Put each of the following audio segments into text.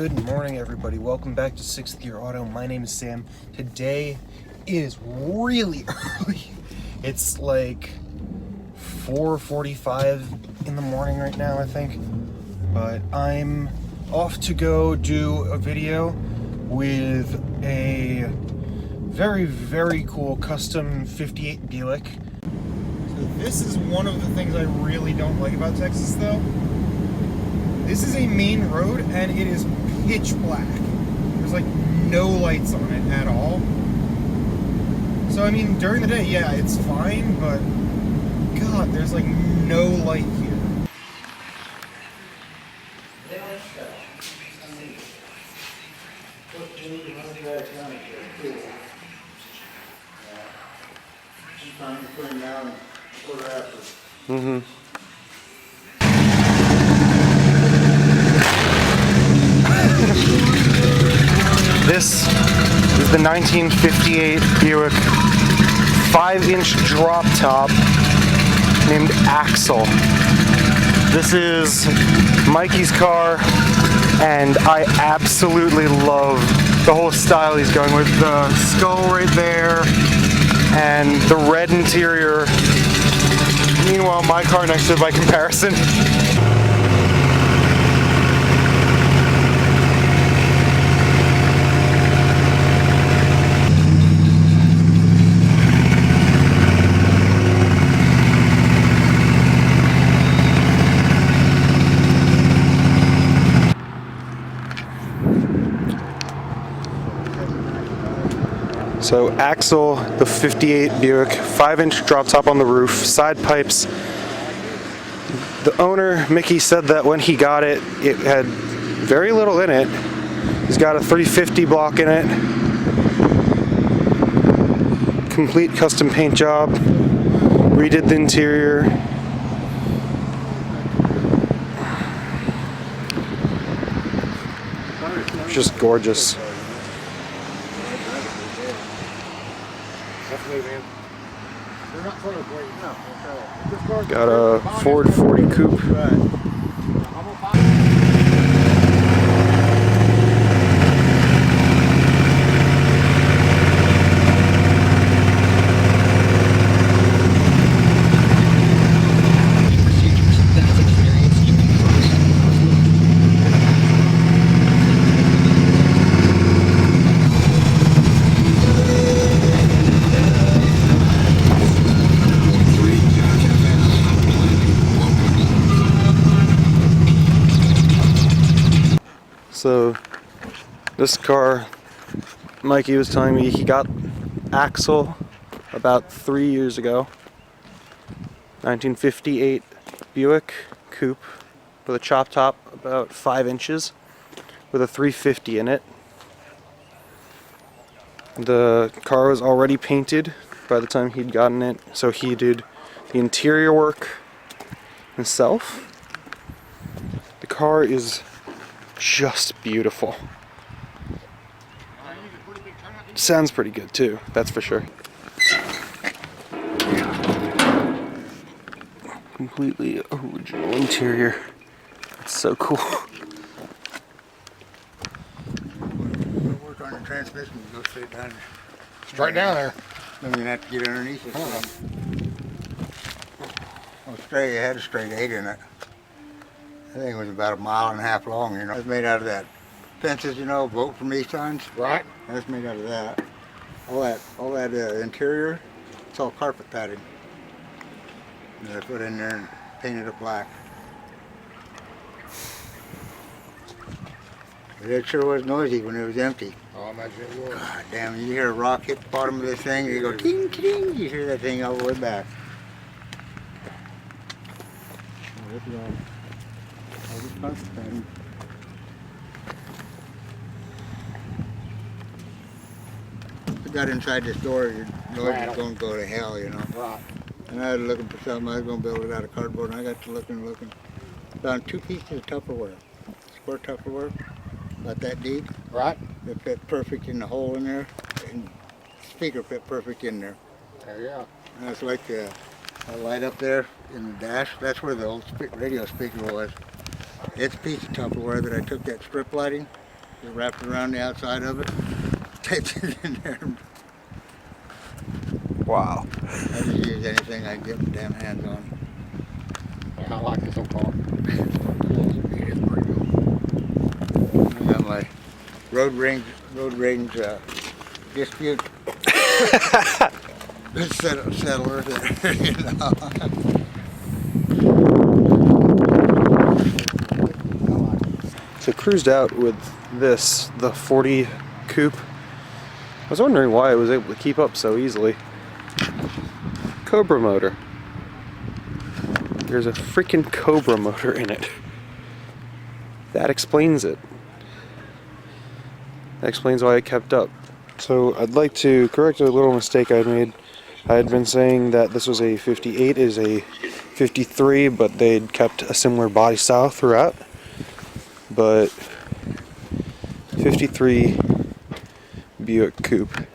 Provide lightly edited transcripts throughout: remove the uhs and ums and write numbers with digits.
Good morning, everybody. Welcome back to 6th Gear Auto. My name is Sam. Today is really early. It's like 4:45 in the morning right now, I think. But I'm off to go do a video with a very, very cool custom 58 Buick. So this is one of the things I really don't like about Texas, though. This is a main road and it is pitch black. There's like no lights on it at all. So I mean, during the day, yeah, it's fine, but God, there's like no light here. Mm-hmm. This is the 1958 Buick 5-inch drop top named Axel. This is Mikey's car, and I absolutely love the whole style he's going with. The skull right there and the red interior. Meanwhile, my car next to it by comparison. So Axel, the 58 Buick, 5-inch drop top on the roof, side pipes. The owner, Mickey, said that when he got it, it had very little in it. He's got a 350 block in it. Complete custom paint job. Redid the interior. Just gorgeous. Got a Ford 40 coupe. So this car, Mikey was telling me he got Axel about 3 years ago. 1958 Buick coupe with a chop top about 5 inches with a 350 in it. The car was already painted by the time he'd gotten it, so he did the interior work himself. The car is just beautiful. Sounds pretty good too, that's for sure. Completely original interior. It's so cool. Work on the transmission, go straight down. Straight down there. Then you have to get underneath it. Well, straight, it had a straight 8 in it. I think it was about 1.5 miles long, you know. It's made out of that fences, you know, vote from East Signs. Right. That's made out of that. All that interior, it's all carpet padding. And they put in there and painted it black. But it sure was noisy when it was empty. Oh, I imagine it was. God damn, you hear a rock hit the bottom of this thing, and you go ting, ting, you hear that thing all the way back. Oh, this is all this carpet padding. If you got inside this door, your noise is going to go to hell, you know. Right. And I was looking for something, I was going to build it out of cardboard, and I got to looking and looking. Found 2 pieces of Tupperware, square Tupperware, about that deep. Right. It fit perfect in the hole in there, and the speaker fit perfect in there. There you go. And it's like the light up there in the dash, that's where the old radio speaker was. It's a piece of Tupperware that I took that strip lighting Just wrap it around the outside of it, taped it in there. Wow. I just use anything I can get my damn hands on. Yeah, I like it so far. It's pretty cool. I got my road range dispute settler there, you know. So cruised out with this, the 40 coupe. I was wondering why it was able to keep up so easily. Cobra motor. There's a freaking Cobra motor in it. That explains it. That explains why it kept up. So I'd like to correct a little mistake I made. I had been saying that this was a 58, is a 53, but they'd kept a similar body style throughout. But 53 Buick coupe.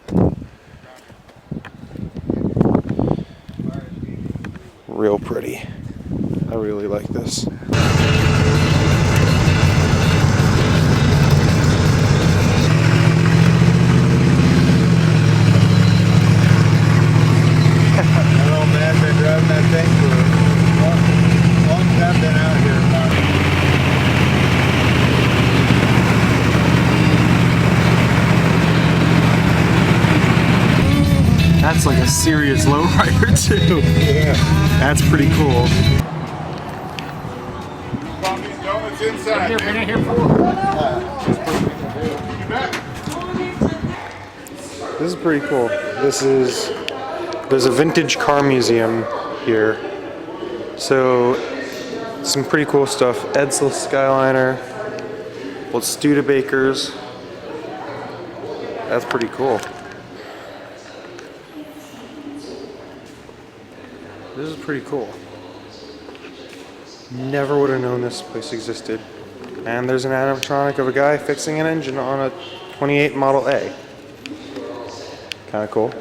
Real pretty. I really like this. Driving that thing for as long as I've been out here. That's like a serious lowrider too. Yeah. That's pretty cool. Coffee and donuts inside. Been in here for. You bet. This is pretty cool. There's a vintage car museum here. So, some pretty cool stuff. Edsel Skyliner, old Studebakers. That's pretty cool. This is pretty cool. Never would have known this place existed. And there's an animatronic of a guy fixing an engine on a 28 Model A. Kind of cool.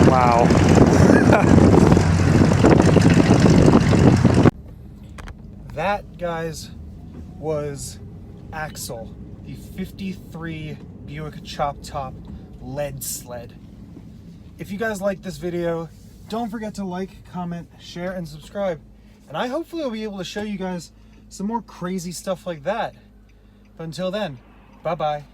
Wow. That, guys, was Axel, the 53 Buick Chop Top lead sled. If you guys like this video, don't forget to like, comment, share, and subscribe. And I hopefully will be able to show you guys some more crazy stuff like that. But until then, bye-bye.